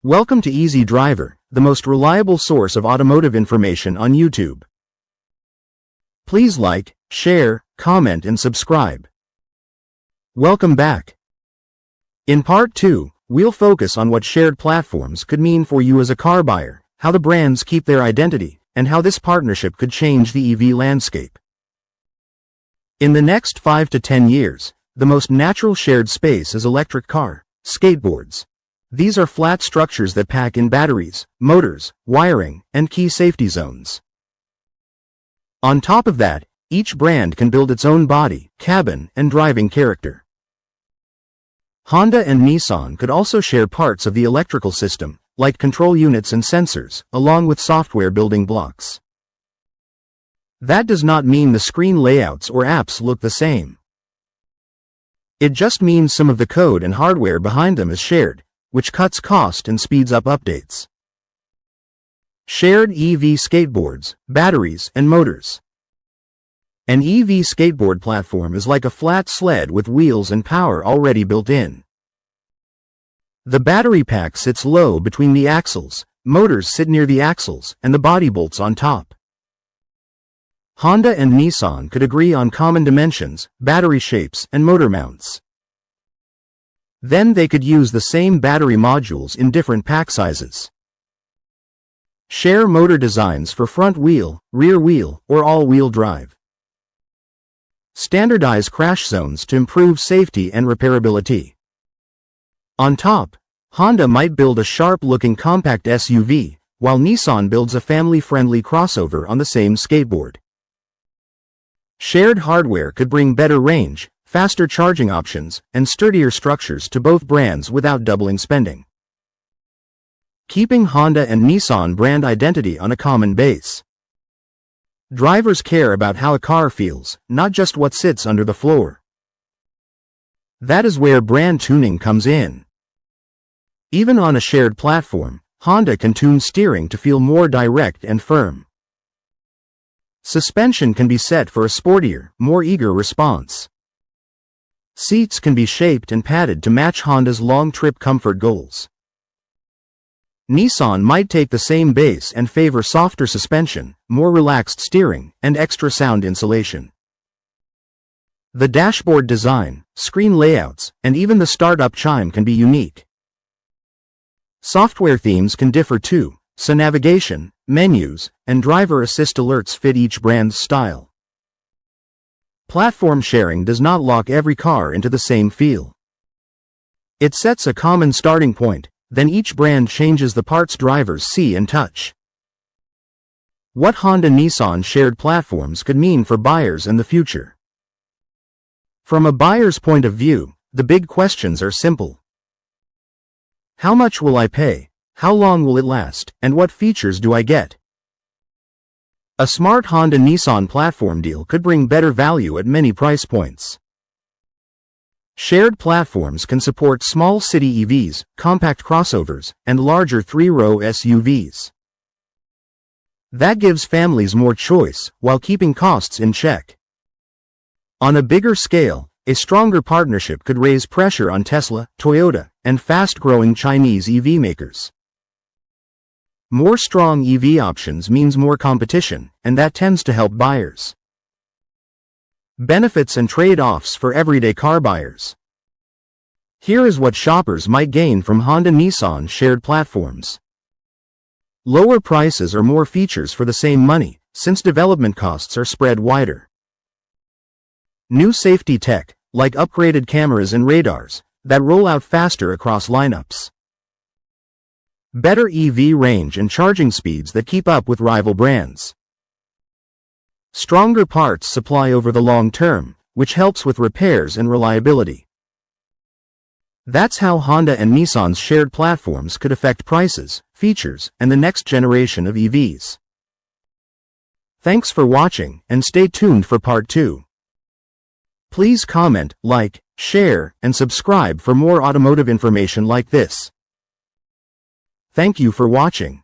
Welcome to Easy Driver, the most reliable source of automotive information on YouTube. Please like, share, comment and subscribe. Welcome back. In part 2, we'll focus on what shared platforms could mean for you as a car buyer, how the brands keep their identity, and how this partnership could change the EV landscape. In the next 5 to 10 years, the most natural shared space is electric car, skateboards. These are flat structures that pack in batteries, motors, wiring, and key safety zones. On top of that, each brand can build its own body, cabin, and driving character. Honda and Nissan could also share parts of the electrical system, like control units and sensors, along with software building blocks. That does not mean the screen layouts or apps look the same. It just means some of the code and hardware behind them is shared, which cuts cost and speeds up updates. Shared EV skateboards, batteries, and motors. An EV skateboard platform is like a flat sled with wheels and power already built in. The battery pack sits low between the axles, motors sit near the axles, and the body bolts on top. Honda and Nissan could agree on common dimensions, battery shapes, and motor mounts. Then they could use the same battery modules in different pack sizes. Share motor designs for front wheel, rear wheel, or all-wheel drive. Standardize crash zones to improve safety and repairability. On top, Honda might build a sharp-looking compact SUV, while Nissan builds a family-friendly crossover on the same skateboard. Shared hardware could bring better range, faster charging options, and sturdier structures to both brands without doubling spending. Keeping Honda and Nissan brand identity on a common base. Drivers care about how a car feels, not just what sits under the floor. That is where brand tuning comes in. Even on a shared platform, Honda can tune steering to feel more direct and firm. Suspension can be set for a sportier, more eager response. Seats can be shaped and padded to match Honda's long trip comfort goals. Nissan might take the same base and favor softer suspension, more relaxed steering, and extra sound insulation. The dashboard design, screen layouts, and even the startup chime can be unique. Software themes can differ too, so navigation, menus, and driver assist alerts fit each brand's style. Platform sharing does not lock every car into the same feel. It sets a common starting point, then each brand changes the parts drivers see and touch. What Honda-Nissan shared platforms could mean for buyers in the future? From a buyer's point of view, the big questions are simple. How much will I pay? How long will it last? And what features do I get? A smart Honda-Nissan platform deal could bring better value at many price points. Shared platforms can support small city EVs, compact crossovers, and larger 3-row SUVs. That gives families more choice, while keeping costs in check. On a bigger scale, a stronger partnership could raise pressure on Tesla, Toyota, and fast-growing Chinese EV makers. More strong EV options means more competition, and that tends to help buyers. Benefits and trade-offs for everyday car buyers. Here is what shoppers might gain from Honda-Nissan shared platforms. Lower prices or more features for the same money, since development costs are spread wider. New safety tech, like upgraded cameras and radars, that roll out faster across lineups. Better EV range and charging speeds that keep up with rival brands. Stronger parts supply over the long term, which helps with repairs and reliability. That's how Honda and Nissan's shared platforms could affect prices, features, and the next generation of EVs. Thanks for watching, and stay tuned for part 2. Please comment, like, share, and subscribe for more automotive information like this. Thank you for watching.